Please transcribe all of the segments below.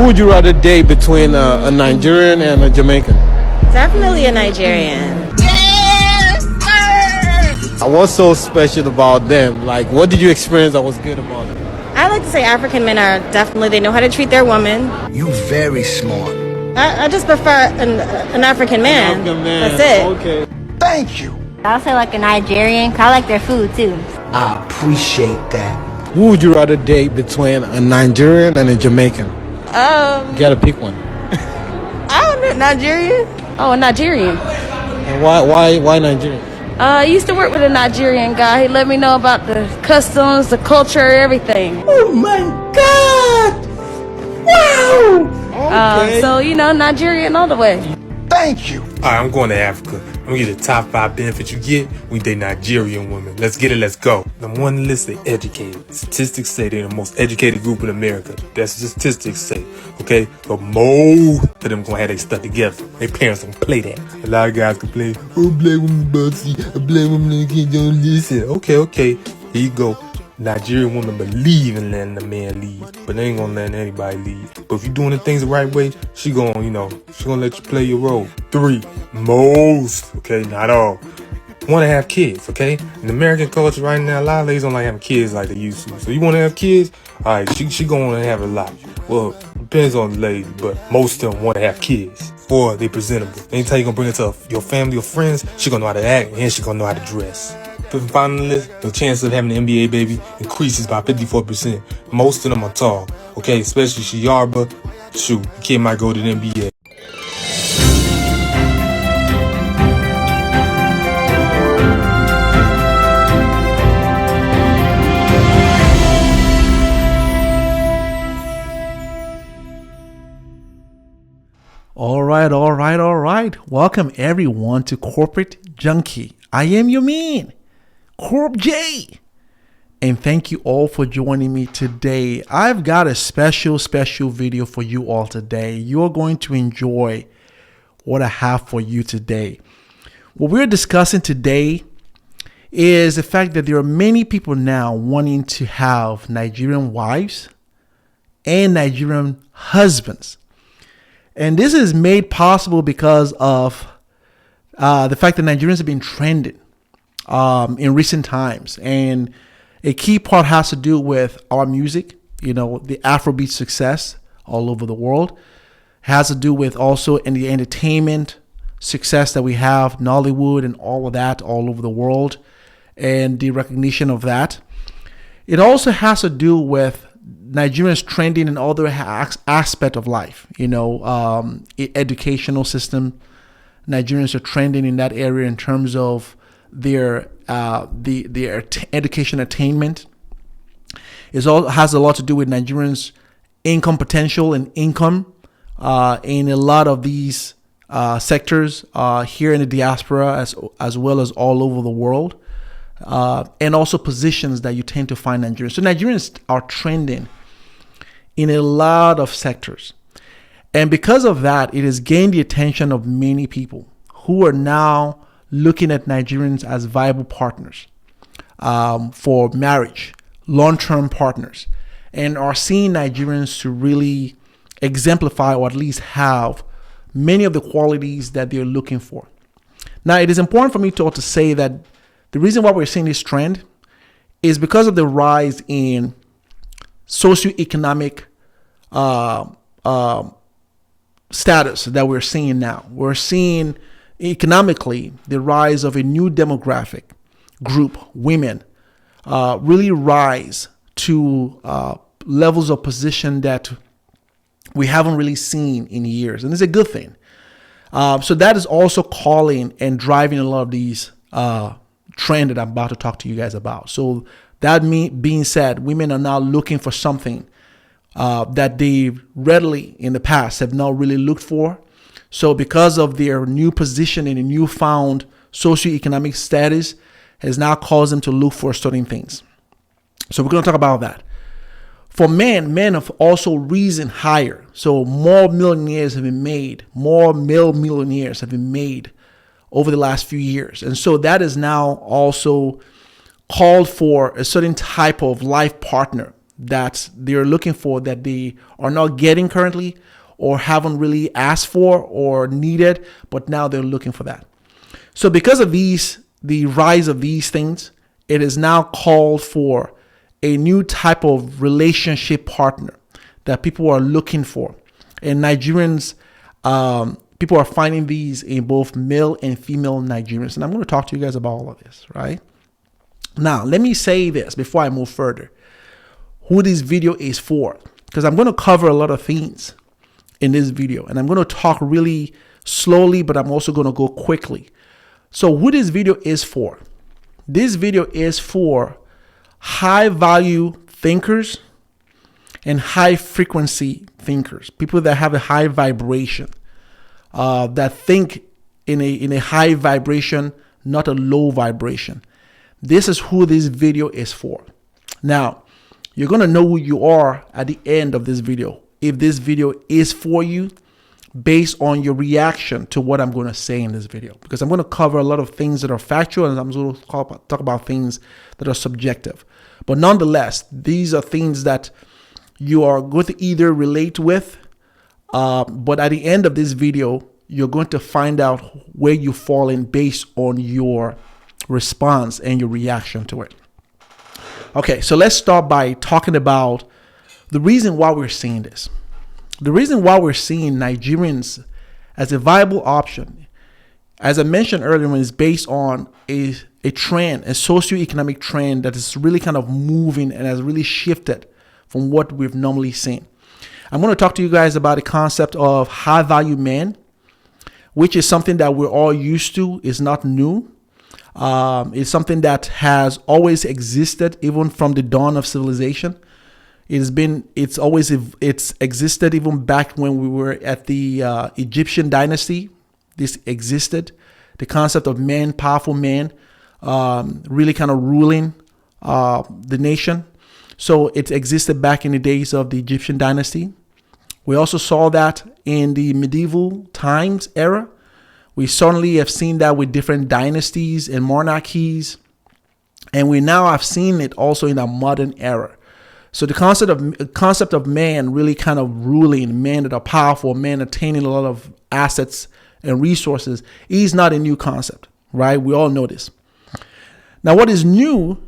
would you rather date between a Nigerian and a Jamaican? Definitely a Nigerian. Yes, sir! What's so special about them? Like, what did you experience that was good about them? I like to say African men are definitely, they know how to treat their woman. You very smart. I just prefer an African man. African man. That's it. Okay. Thank you. I'll say like a Nigerian, 'cause I like their food too. I appreciate that. Who would you rather date between a Nigerian and a Jamaican? You gotta pick one. I don't know, Nigerian? Oh, a Nigerian. And why Nigerian? I used to work with a Nigerian guy. He let me know about the customs, the culture, everything. Oh my God! Wow! Okay. So, Nigerian all the way. Thank you. All right, I'm going to Africa. I'm going to get the top 5 benefits you get when you date Nigerian women. Let's get it, let's go. Number one on the list, they educated. Statistics say they're the most educated group in America. That's what statistics say, okay? But most of them going to have their stuff together. Their parents don't play that. A lot of guys complain, oh, black woman bossy, a black woman don't listen. Okay, here you go. Nigerian women believe in letting the man lead, but they ain't gonna let anybody lead. But if you're doing the things the right way, she gonna let you play your role. 3, most, okay, not all, want to have kids, okay? In American culture right now, a lot of ladies don't like having kids like they used to. So you want to have kids? All right, she gonna have a lot. Well, depends on the lady, but most of them want to have kids. Or they presentable. Anytime you gonna bring it to your family or friends, she gonna know how to act and she gonna know how to dress. Fifth and final list, the chance of having an NBA baby increases by 54%. Most of them are tall, okay? Especially Shiarba. Shoot, the kid might go to the NBA. All right. Welcome everyone to Corporate Junky. I am your man, Corp J. And thank you all for joining me today. I've got a special video for you all today. You're going to enjoy what I have for you today. What we're discussing today is the fact that there are many people now wanting to have Nigerian wives and Nigerian husbands. And this is made possible because of the fact that Nigerians have been trending in recent times. And a key part has to do with our music, the afrobeat success all over the world. It has to do with also in the entertainment success that we have, Nollywood and all of that all over the world, and the recognition of that. It also has to do with Nigerians trending in other aspect of life, educational system. Nigerians are trending in that area in terms of their education attainment. It all has a lot to do with Nigerians' income potential and income in a lot of these sectors here in the diaspora as well as all over the world, and also positions that you tend to find Nigerians. So Nigerians are trending in a lot of sectors. And because of that, it has gained the attention of many people who are now looking at Nigerians as viable partners for marriage, long-term partners, and are seeing Nigerians to really exemplify or at least have many of the qualities that they're looking for. Now, it is important for me to say that the reason why we're seeing this trend is because of the rise in socioeconomic status that we're seeing now. We're seeing economically the rise of a new demographic group, women, really rise to levels of position that we haven't really seen in years. And it's a good thing. So that is also calling and driving a lot of these trend that I'm about to talk to you guys about. So that being said, women are now looking for something that they readily in the past have not really looked for. So because of their new position and a newfound socioeconomic status has now caused them to look for certain things. So we're going to talk about that. For men have also risen higher. So more millionaires have been made, more male millionaires have been made over the last few years. And so that is now also called for a certain type of life partner that they're looking for that they are not getting currently or haven't really asked for or needed, but now they're looking for that. So because of the rise of these things, it is now called for a new type of relationship partner that people are looking for. And Nigerians, people are finding these in both male and female Nigerians. And I'm going to talk to you guys about all of this, right? Now, let me say this before I move further, who this video is for, because I'm going to cover a lot of things in this video, and I'm going to talk really slowly, but I'm also going to go quickly. So who this video is for? This video is for high value thinkers and high frequency thinkers, people that have a high vibration, that think in a high vibration, not a low vibration. This is who this video is for. Now, you're going to know who you are at the end of this video, if this video is for you, based on your reaction to what I'm going to say in this video, because I'm going to cover a lot of things that are factual and I'm going to talk about things that are subjective. But nonetheless, these are things that you are going to either relate with, but at the end of this video, you're going to find out where you fall in based on your response and your reaction to it. Okay, so let's start by talking about the reason why we're seeing this. The reason why we're seeing Nigerians as a viable option, as I mentioned earlier, is based on a trend, a socioeconomic trend that is really kind of moving and has really shifted from what we've normally seen. I'm going to talk to you guys about the concept of high value men, which is something that we're all used to. It's not new. It's something that has always existed, even from the dawn of civilization. It's existed even back when we were at the Egyptian dynasty. This existed. The concept of men, powerful men, really kind of ruling the nation. So it existed back in the days of the Egyptian dynasty. We also saw that in the medieval times era. We certainly have seen that with different dynasties and monarchies. And we now have seen it also in our modern era. So the concept of man really kind of ruling, men that are powerful, men attaining a lot of assets and resources is not a new concept, right? We all know this. Now, what is new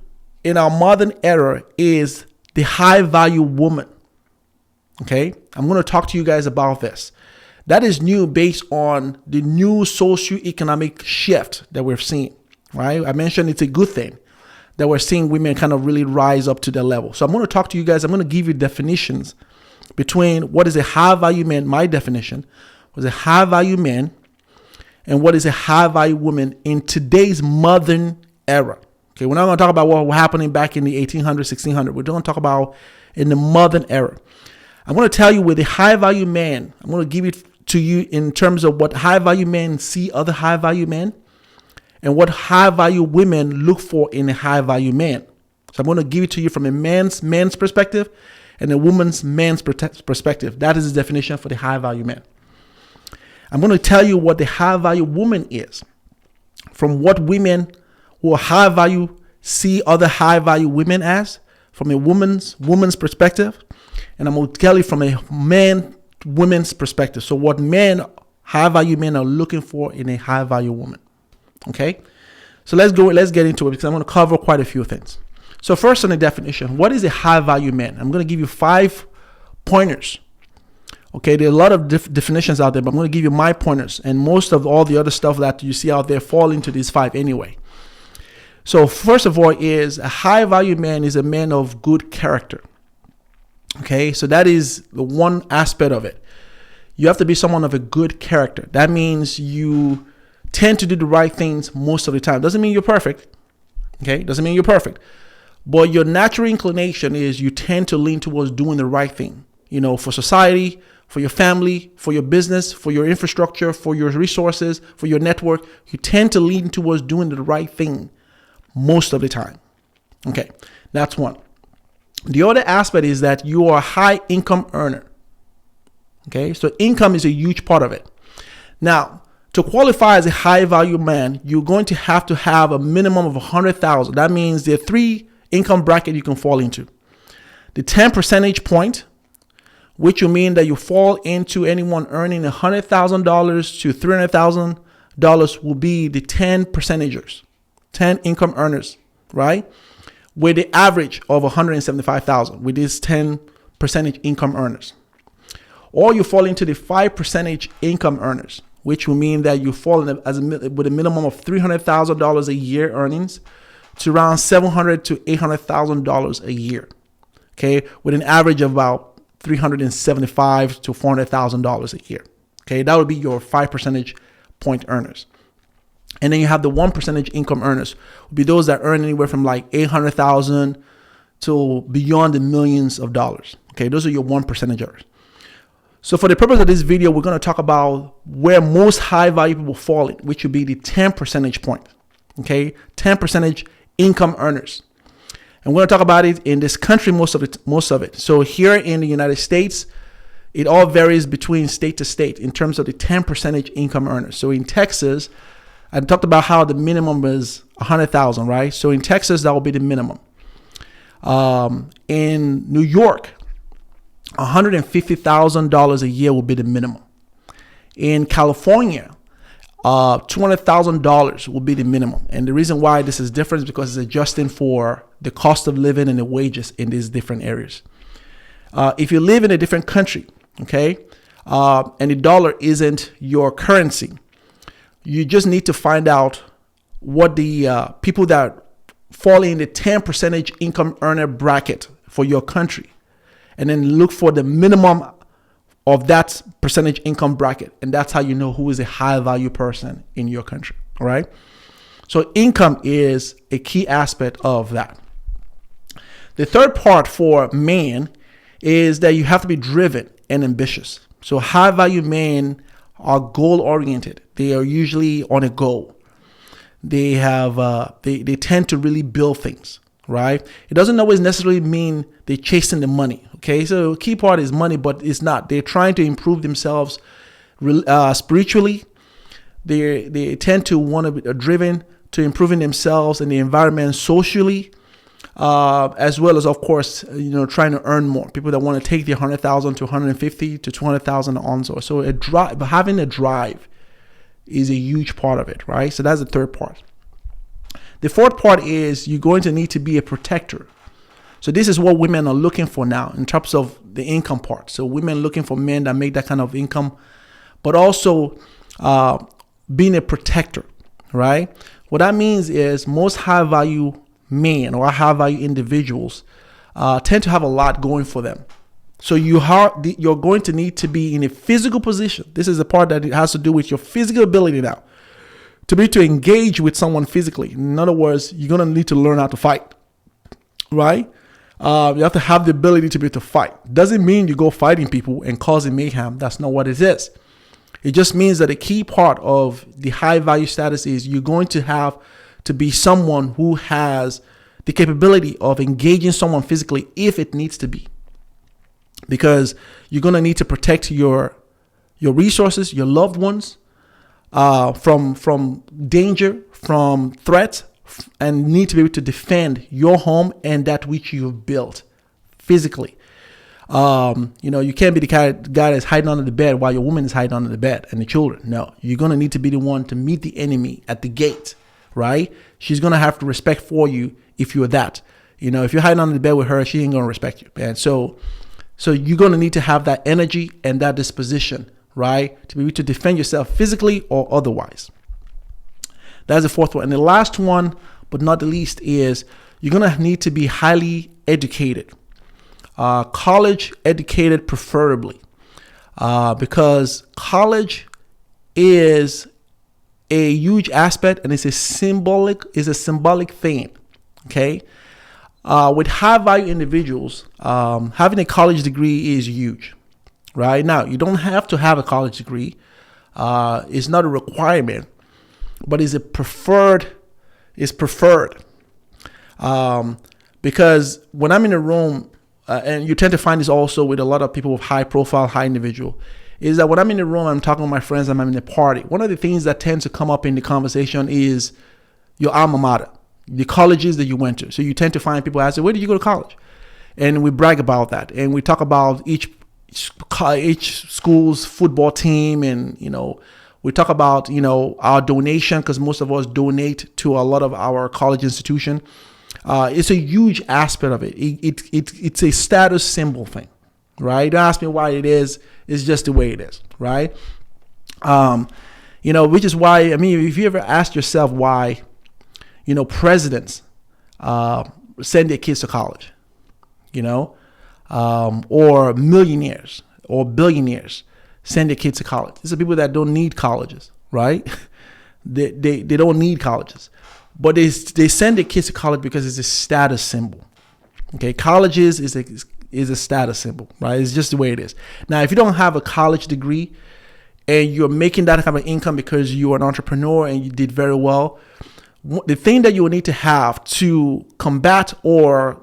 in our modern era is the high value woman. Okay, I'm going to talk to you guys about this. That is new based on the new socioeconomic shift that we're seeing, right? I mentioned it's a good thing that we're seeing women kind of really rise up to their level. So I'm going to talk to you guys. I'm going to give you definitions between what is a high value man, my definition, what is a high value man, and what is a high value woman in today's modern era. Okay, we're not going to talk about what was happening back in the 1800s, 1600s. We're going to talk about in the modern era. I'm going to tell you with a high value man, I'm going to give it to you in terms of what high value men see other high value men, and what high value women look for in a high value man. So I'm going to give it to you from a man's perspective and a woman's man's perspective. That is the definition for the high value man. I'm going to tell you what the high value woman is from what women who are high value see other high value women as, from a woman's perspective. And I'm going to tell you from a women's perspective. So what high value men are looking for in a high value woman. Okay, so let's get into it, because I'm going to cover quite a few things. So first, on the definition, what is a high value man? I'm going to give you 5 pointers. Okay, there are a lot of definitions out there, but I'm going to give you my pointers, and most of all the other stuff that you see out there fall into these 5 anyway. So first of all, is a high value man is a man of good character. Okay, so that is the one aspect of it. You have to be someone of a good character. That means you tend to do the right things most of the time. Doesn't mean you're perfect. Okay, doesn't mean you're perfect. But your natural inclination is you tend to lean towards doing the right thing, you know, for society, for your family, for your business, for your infrastructure, for your resources, for your network. You tend to lean towards doing the right thing most of the time. Okay, that's one. The other aspect is that you are a high income earner. Okay, so income is a huge part of it. Now, to qualify as a high value man, you're going to have a minimum of 100,000. That means there are 3 income brackets you can fall into. The 10 percentage point, which will mean that you fall into anyone earning $100,000 to $300,000, will be the 10 percentagers, 10 income earners, right? With the average of 175,000 with these 10 percentage income earners. Or you fall into the 5 percentage income earners, which will mean that you fall with a minimum of $300,000 a year earnings to around $700,000 to $800,000 a year. Okay, with an average of about $375,000 to $400,000 a year. Okay, that would be your 5 percentage point earners. And then you have the 1 percentage income earners, would be those that earn anywhere from like $800,000 to beyond the millions of dollars. Okay, those are your 1 percentagers. So for the purpose of this video, we're going to talk about where most high value people fall in, which would be the 10 percentage point. Okay, 10 percentage income earners. And we're going to talk about it in this country, most of it. So here in the United States, it all varies between state to state in terms of the 10 percentage income earners. So in Texas, I talked about how the minimum is 100,000, right? So in Texas, that will be the minimum. In New York, $150,000 a year will be the minimum. In California, $200,000 will be the minimum. And the reason why this is different is because it's adjusting for the cost of living and the wages in these different areas. If you live in a different country, okay, and the dollar isn't your currency, you just need to find out what the people that fall in the 10 percentage income earner bracket for your country, and then look for the minimum of that percentage income bracket. And that's how you know who is a high value person in your country. All right. So income is a key aspect of that. The third part for men is that you have to be driven and ambitious. So high value men are goal oriented. They are usually on a goal. They have they tend to really build things, right? It doesn't always necessarily mean they're chasing the money. Okay, so key part is money, but it's not. They're trying to improve themselves spiritually. They tend to want to be driven to improving themselves and the environment socially, as well as, of course, trying to earn more. People that want to take the 100,000 to 150 to 200,000 on. So having a drive is a huge part of it, right? So that's the third part. The fourth part is you're going to need to be a protector. So this is what women are looking for now in terms of the income part. So women looking for men that make that kind of income, but also being a protector, right? What that means is most high value men or high value individuals tend to have a lot going for them. So you're going to need to be in a physical position. This is the part that it has to do with your physical ability now to be to engage with someone physically. In other words, you're going to need to learn how to fight, right? You have to have the ability to be able to fight. Doesn't mean you go fighting people and causing mayhem. That's not what it is. It just means that a key part of the high value status is you're going to have to be someone who has the capability of engaging someone physically if it needs to be. Because you're going to need to protect your resources, your loved ones, from danger, from threats, and need to be able to defend your home and that which you've built physically. You can't be the guy that's hiding under the bed while your woman is hiding under the bed and the children. No, you're going to need to be the one to meet the enemy at the gate, right? She's going to have to respect for you if you're that. If you're hiding under the bed with her, she ain't going to respect you, man. So you're going to need to have that energy and that disposition, right? To be able to defend yourself physically or otherwise. That's the fourth one. And the last one, but not the least, is you're going to need to be highly educated. College educated preferably, because college is a huge aspect and it's a symbolic thing. Okay. With high value individuals, having a college degree is huge. Right now, you don't have to have a college degree. It's not a requirement, but it's preferred. Because when I'm in a room, and you tend to find this also with a lot of people with high profile, high individual, is that when I'm in the room, I'm talking with my friends, I'm in a party. One of the things that tends to come up in the conversation is your alma mater, the colleges that you went to. So you tend to find people ask, where did you go to college? and we brag about that, and we talk about each school's football team, and we talk about our donation, because most of us donate to a lot of our college institution. It's a huge aspect of it. It's a status symbol thing, right? Don't ask me why it is. It's just the way it is, right? Which is why, if you ever asked yourself why, presidents send their kids to college, or millionaires or billionaires send their kids to college. These are people that don't need colleges, right? They don't need colleges, but they send their kids to college because it's a status symbol. Okay, colleges is a status symbol, right? It's just the way it is. Now, if you don't have a college degree and you're making that kind of income because you're an entrepreneur and you did very well, the thing that you will need to have to combat or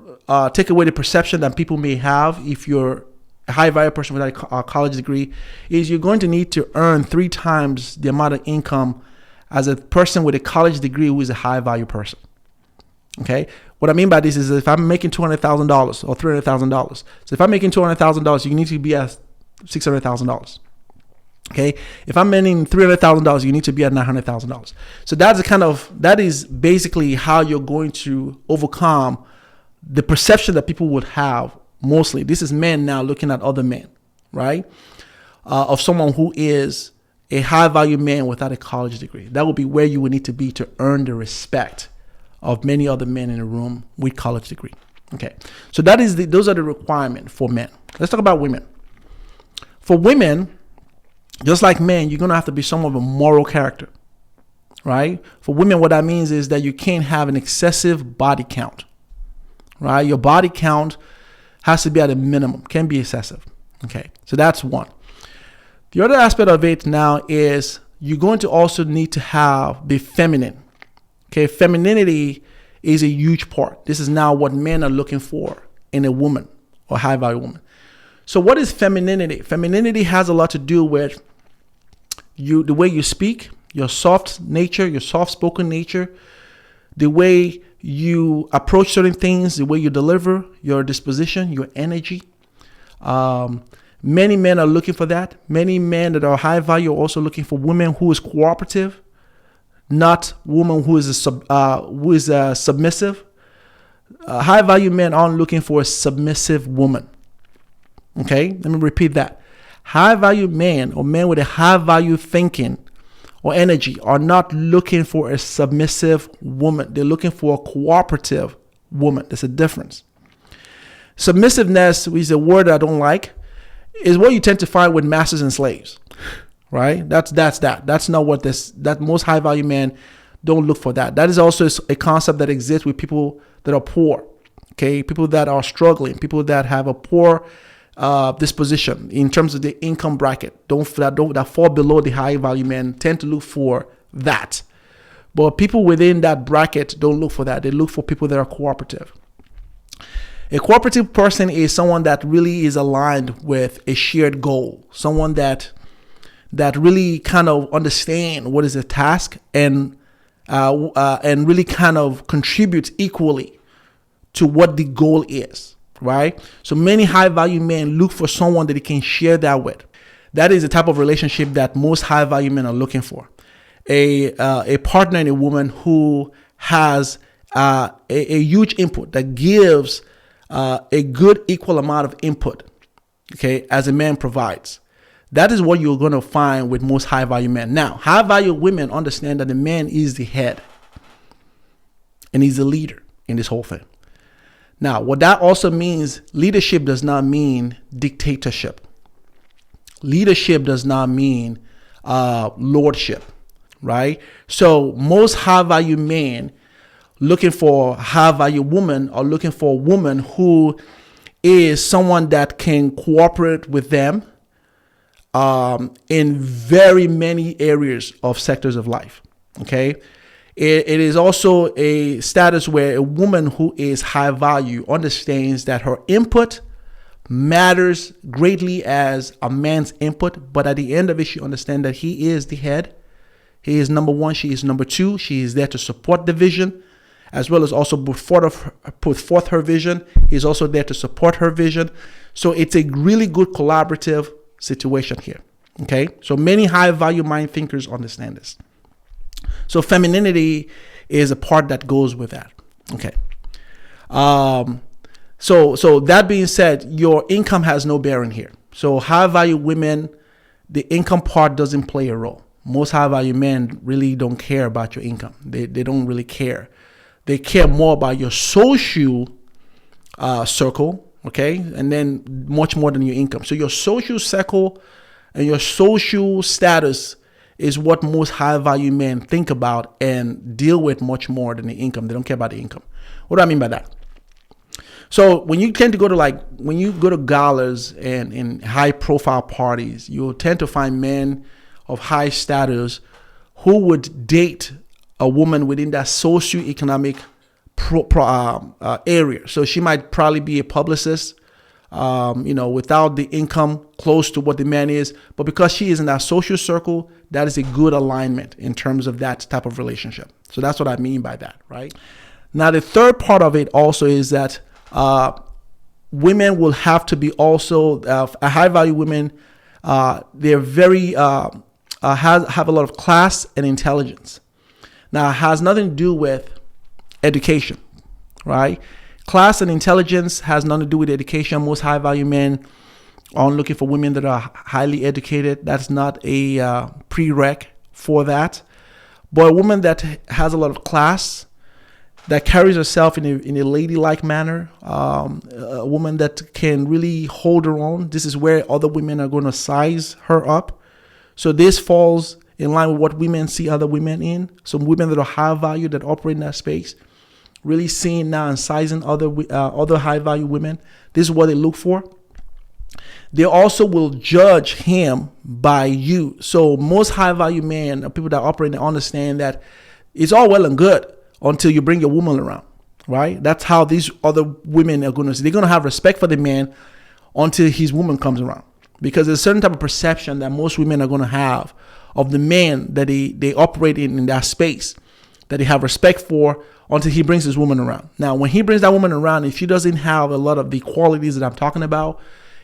take away the perception that people may have if you're a high value person without a college degree is you're going to need to earn 3 times the amount of income as a person with a college degree who is a high value person. Okay, what I mean by this is if I'm making $200,000 or $300,000, so if I'm making $200,000, you need to be at $600,000. Okay, if I'm earning $300,000, you need to be at $900,000. So that is basically how you're going to overcome the perception that people would have. Mostly, this is men now looking at other men, right? Of someone who is a high value man without a college degree. That would be where you would need to be to earn the respect of many other men in the room with college degree. Okay, so those are the requirements for men. Let's talk about women. For women, just like men, you're gonna have to be some of a moral character, right? For women, what that means is that you can't have an excessive body count, right? Your body count has to be at a minimum, can't be excessive. Okay, so that's one. The other aspect of it now is you're going to also need to be feminine. Okay, femininity is a huge part. This is now what men are looking for in a woman or high value woman. So what is femininity? Femininity has a lot to do with the way you speak, your soft nature, your soft spoken nature, the way you approach certain things, the way you deliver, your disposition, your energy. Many men are looking for that. Many men that are high value are also looking for women who is cooperative, not women who is submissive. High value men aren't looking for a submissive woman. Okay, let me repeat that. High value men or men with a high value thinking or energy are not looking for a submissive woman. They're looking for a cooperative woman. There's a difference. Submissiveness is a word I don't like. Is what you tend to find with masters and slaves, right? That's that. That's not what that most high value men don't look for that. That is also a concept that exists with people that are poor, okay? People that are struggling, people that have a poor disposition in terms of the income bracket, that fall below the high value men tend to look for that. But people within that bracket don't look for that. They look for people that are cooperative. A cooperative person is someone that really is aligned with a shared goal, someone that really kind of understand what is a task and really kind of contributes equally to what the goal is, right? So many high value men look for someone that they can share that with. That is the type of relationship that most high value men are looking for. A partner in a woman who has a huge input, that gives a good equal amount of input, okay, as a man provides. That is what you're going to find with most high value men. Now, high value women understand that the man is the head and he's the leader in this whole thing. Now, what that also means, leadership does not mean dictatorship. Leadership does not mean lordship, right? So most high value men looking for high value woman are looking for a woman who is someone that can cooperate with them in very many areas of sectors of life. Okay. It is also a status where a woman who is high value understands that her input matters greatly as a man's input, but at the end of it, she understands that he is the head. He is number one. She is number two. She is there to support the vision. as well as also put forth her vision. He's also there to support her vision. So it's a really good collaborative situation here. Okay, so many high value mind thinkers understand this. So femininity is a part that goes with that. Okay. So that being said, your income has no bearing here. So high value women, the income part doesn't play a role. Most high value men really don't care about your income. They don't really care. They care more about your social circle, okay, and then much more than your income. So your social circle and your social status is what most high value men think about and deal with much more than the income. They don't care about the income. What do I mean by that? So when you tend to go to when you go to galas and in high profile parties, you'll tend to find men of high status who would date a woman within that socioeconomic area. So she might probably be a publicist, without the income close to what the man is. But because she is in that social circle, that is a good alignment in terms of that type of relationship. So that's what I mean by that, right? Now, the third part of it also is that women will have to be also high value women. They're very have a lot of class and intelligence. Now, it has nothing to do with education, right? Class and intelligence has nothing to do with education. Most high value men are looking for women that are highly educated. That's not a prereq for that. But a woman that has a lot of class, that carries herself in a ladylike manner, a woman that can really hold her own. This is where other women are going to size her up. So this falls in line with what women see other women in. Some women that are high value, that operate in that space, really seeing now and sizing other high value women. This is what they look for. They also will judge him by you. So most high value men, people that operate and understand that it's all well and good until you bring your woman around, right? That's how these other women are going to see. They're going to have respect for the man until his woman comes around, because there's a certain type of perception that most women are going to have of the man that they operate in that space, that they have respect for until he brings his woman around. Now, when he brings that woman around, if she doesn't have a lot of the qualities that I'm talking about,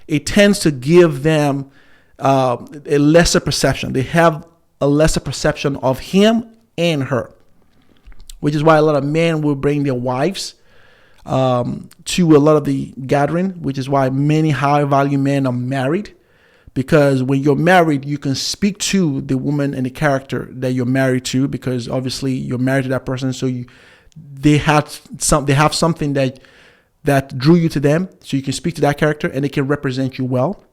it tends to give them a lesser perception. They have a lesser perception of him and her, which is why a lot of men will bring their wives to a lot of the gathering, which is why many high value men are married. Because when you're married, you can speak to the woman and the character that you're married to, because obviously you're married to that person. So they have something that drew you to them. So you can speak to that character and they can represent you well.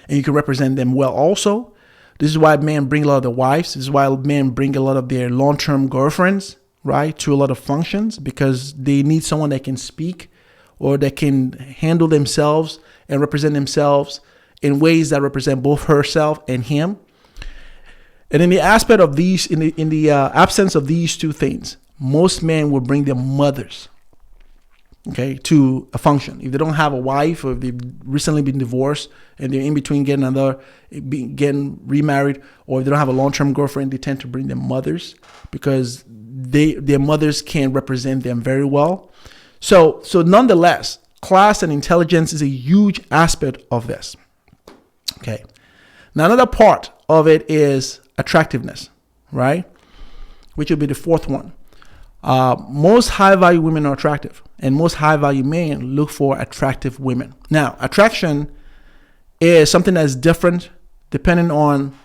And you can represent them well also. This is why men bring a lot of their wives. This is why men bring a lot of their long-term girlfriends, right, to a lot of functions, because they need someone that can speak or that can handle themselves and represent themselves in ways that represent both herself and him. And in the aspect of these, in the absence of these two things, most men will bring their mothers, okay, to a function. If they don't have a wife, or if they've recently been divorced and they're in between getting remarried, or if they don't have a long-term girlfriend, they tend to bring their mothers, because their mothers can represent them very well. So nonetheless, class and intelligence is a huge aspect of this. Okay. Now, another part of it is attractiveness, right? Which will be the fourth one. Most high value women are attractive, and most high value men look for attractive women. Now, attraction is something that's different depending on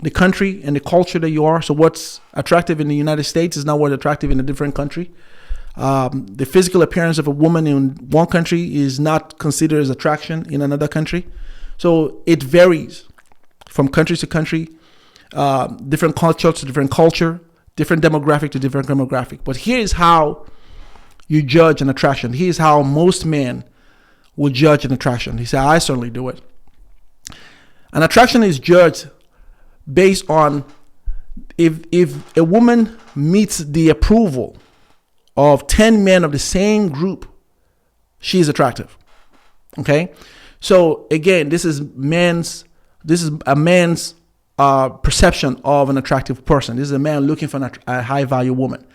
the country and the culture that you are. So what's attractive in the United States is not what's attractive in a different country. The physical appearance of a woman in one country is not considered as attraction in another country. So it varies from country to country, different culture to different culture, different demographic to different demographic. But here is how you judge an attraction. Here's how most men will judge an attraction. He said, I certainly do it. An attraction is judged based on if a woman meets the approval of 10 men of the same group, she is attractive. Okay? So again, this is a man's perception of an attractive person. This is a man looking for a high value woman.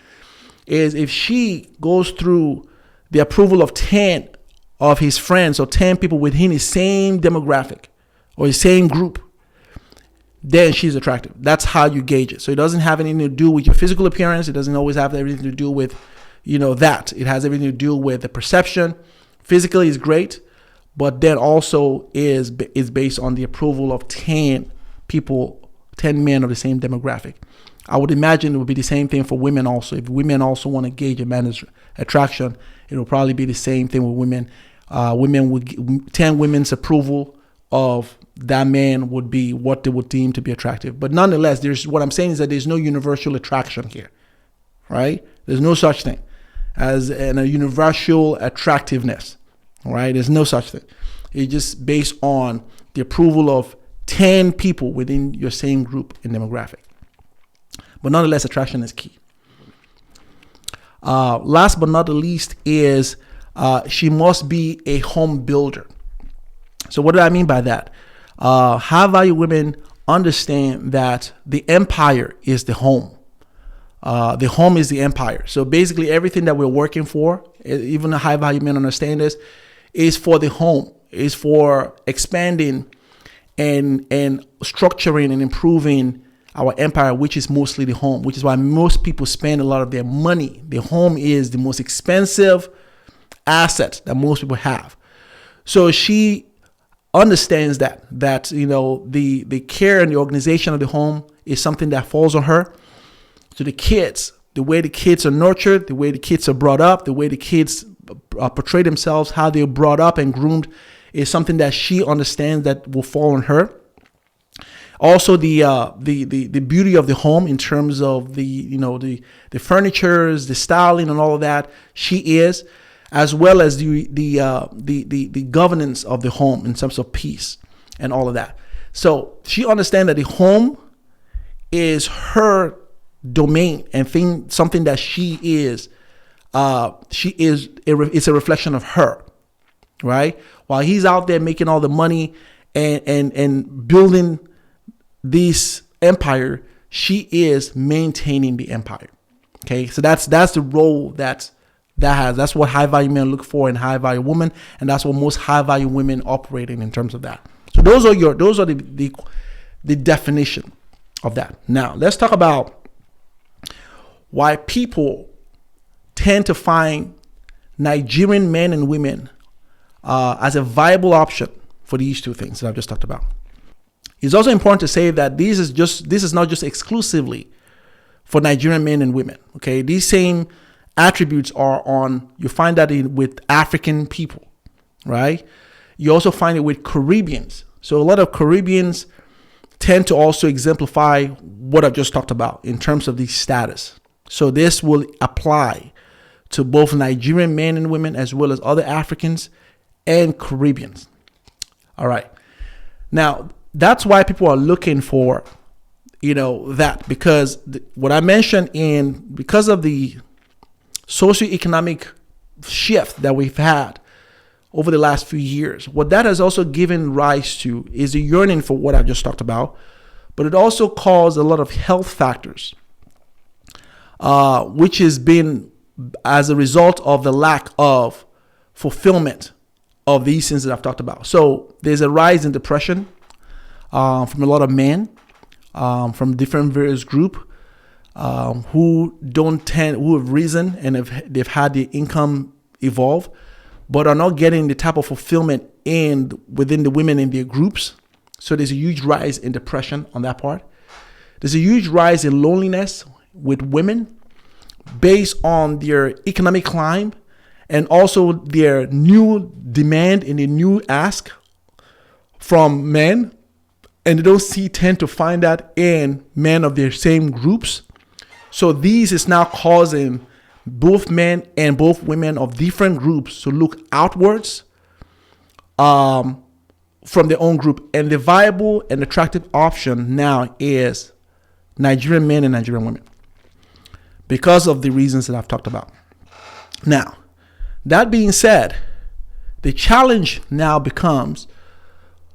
is if she goes through the approval of 10 of his friends or 10 people within his same demographic or his same group, then she's attractive. That's how you gauge it. So it doesn't have anything to do with your physical appearance. It doesn't always have everything to do with, that. It has everything to do with the perception. Physically is great, but then also is based on the approval of 10 people, 10 men of the same demographic. I would imagine it would be the same thing for women also. If women also want to gauge a man's attraction, it will probably be the same thing with women. 10 women's approval of that man would be what they would deem to be attractive. But nonetheless, what I'm saying is that there's no universal attraction here, right? There's no such thing as a universal attractiveness, right? There's no such thing. It's just based on the approval of 10 people within your same group and demographic. But nonetheless, attraction is key. Last but not the least is she must be a home builder. So what do I mean by that? High value women understand that the empire is the home. The home is the empire. So basically everything that we're working for, even the high value men understand this, is for the home, is for expanding and structuring and improving our empire, which is mostly the home, which is why most people spend a lot of their money. The home is the most expensive asset that most people have. So she understands that the care and the organization of the home is something that falls on her. So the kids, the way the kids are nurtured, the way the kids are brought up, the way the kids portray themselves, how they're brought up and groomed, is something that she understands that will fall on her. Also, the beauty of the home in terms of the furnitures, the styling, and all of that, she is, as well as the governance of the home in terms of peace and all of that. So she understands that the home is her domain and something that she is. It's a reflection of her, right? While he's out there making all the money and building this empire, she is maintaining the empire. Okay, so that's the role that has. That's what high value men look for in high value women, and that's what most high value women operate in terms of that. So those are the definition of that. Now let's talk about why people tend to find Nigerian men and women as a viable option for these two things that I've just talked about. It's also important to say that this is not just exclusively for Nigerian men and women. Okay, these same attributes you find that with African people, right? You also find it with Caribbeans. So a lot of Caribbeans tend to also exemplify what I've just talked about in terms of the status. So this will apply to both Nigerian men and women as well as other Africans and Caribbeans. All right. Now, that's why people are looking for, that, because what I mentioned because of the socioeconomic shift that we've had over the last few years, what that has also given rise to is a yearning for what I just talked about, but it also caused a lot of health factors, which has been as a result of the lack of fulfillment of these things that I've talked about. So there's a rise in depression from a lot of men from different various group who have risen and they've had the income evolve, but are not getting the type of fulfillment within the women in their groups. So there's a huge rise in depression on that part. There's a huge rise in loneliness with women based on their economic climb and also their new demand and the new ask from men. And they tend to find that in men of their same groups. So these is now causing both men and both women of different groups to look outwards from their own group. And the viable and attractive option now is Nigerian men and Nigerian women, because of the reasons that I've talked about. Now, that being said, the challenge now becomes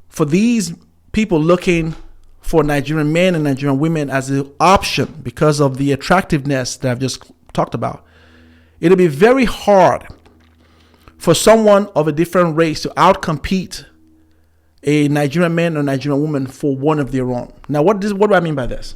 for these people looking for Nigerian men and Nigerian women as an option because of the attractiveness that I've just talked about. it'll be very hard for someone of a different race to outcompete a Nigerian man or Nigerian woman for one of their own. Now, what do I mean by this?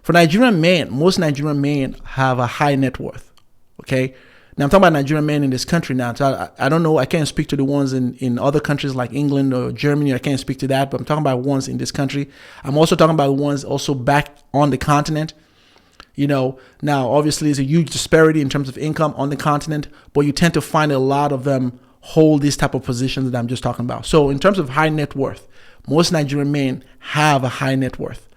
For Nigerian men, most Nigerian men have a high net worth. Okay. Now I'm talking about Nigerian men in this country now. So I don't know. I can't speak to the ones in other countries like England or Germany. I can't speak to that, but I'm talking about ones in this country. I'm also talking about ones also back on the continent. You know, now obviously there's a huge disparity in terms of income on the continent, but you tend to find a lot of them hold these type of positions that I'm just talking about. So in terms of high net worth, most Nigerian men have a high net worth.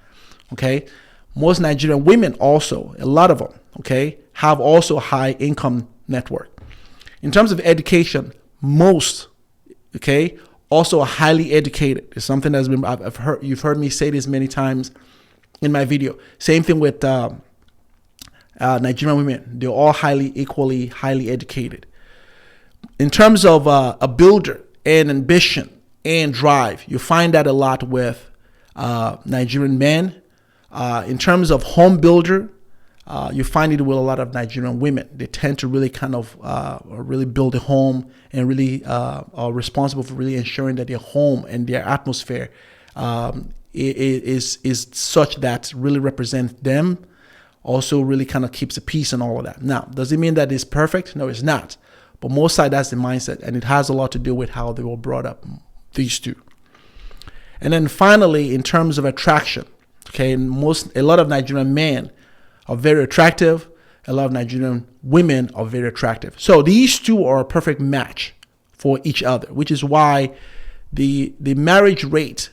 Okay. Most Nigerian women also, a lot of them, okay, have also high income network. In terms of education, most, okay, also are highly educated. It's something that's been, you've heard me say this many times in my video. Same thing with Nigerian women. They're all equally highly educated. In terms of a builder and ambition and drive, you find that a lot with Nigerian men. In terms of home builder, you find it with a lot of Nigerian women. They tend to really kind of really build a home and really are responsible for really ensuring that their home and their atmosphere is such that really represents them. Also really kind of keeps the peace and all of that. Now, does it mean that it's perfect? No, it's not. But most side, that's the mindset. And it has a lot to do with how they were brought up, these two. And then finally, in terms of attraction, okay, a lot of Nigerian men are very attractive. A lot of Nigerian women are very attractive. So these two are a perfect match for each other, which is why the marriage rate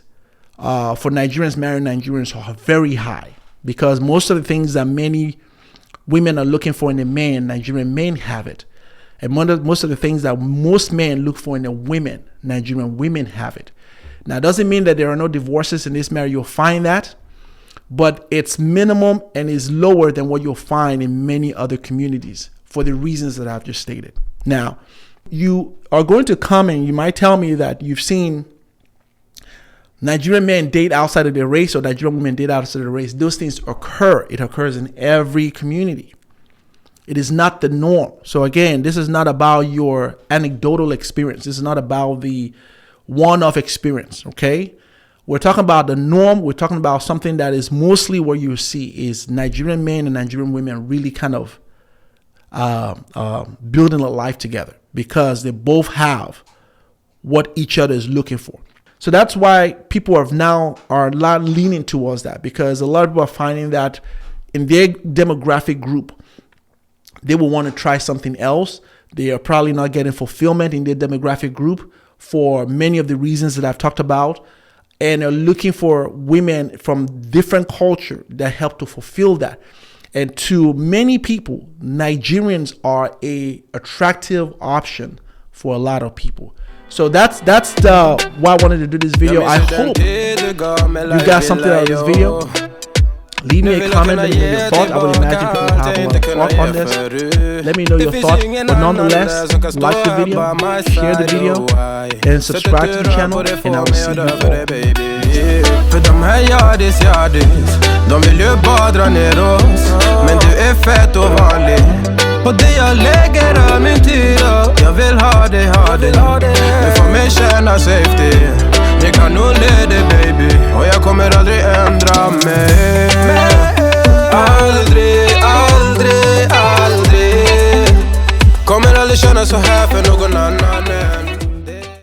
for Nigerians marrying Nigerians are very high, because most of the things that many women are looking for in a man, Nigerian men have it. And most of the things that most men look for in a women, Nigerian women have it. Now, it doesn't mean that there are no divorces in this marriage. You'll find that, but it's minimum and is lower than what you'll find in many other communities for the reasons that I've just stated. Now, you are going to come and you might tell me that you've seen Nigerian men date outside of their race or Nigerian women date outside of their race. Those things occur. It occurs in every community. It is not the norm. So again, this is not about your anecdotal experience. This is not about the one-off experience, okay? We're talking about the norm. We're talking about something that is mostly what you see is Nigerian men and Nigerian women really kind of building a life together because they both have what each other is looking for. So that's why people are a lot leaning towards that, because a lot of people are finding that in their demographic group, they will want to try something else. They are probably not getting fulfillment in their demographic group for many of the reasons that I've talked about, and are looking for women from different culture that help to fulfill that. And to many people, Nigerians are a attractive option for a lot of people. So that's why I wanted to do this video. I hope you got something out of this video. Leave me a comment, let me know your thoughts. I would imagine people have a lot of thoughts on this. Let me know your thoughts. But nonetheless, like the video, share the video, and subscribe to the channel, and I will see you all. För de här yardis, de vill ju bara dra ner oss. Men du är fett och vanlig, och det jag lägger av min tid och jag vill ha dig. Du får mig känna safety. Jag kan nog leda baby, och jag kommer aldrig ändra mig. Aldrig kommer aldrig känna så här för någon annan.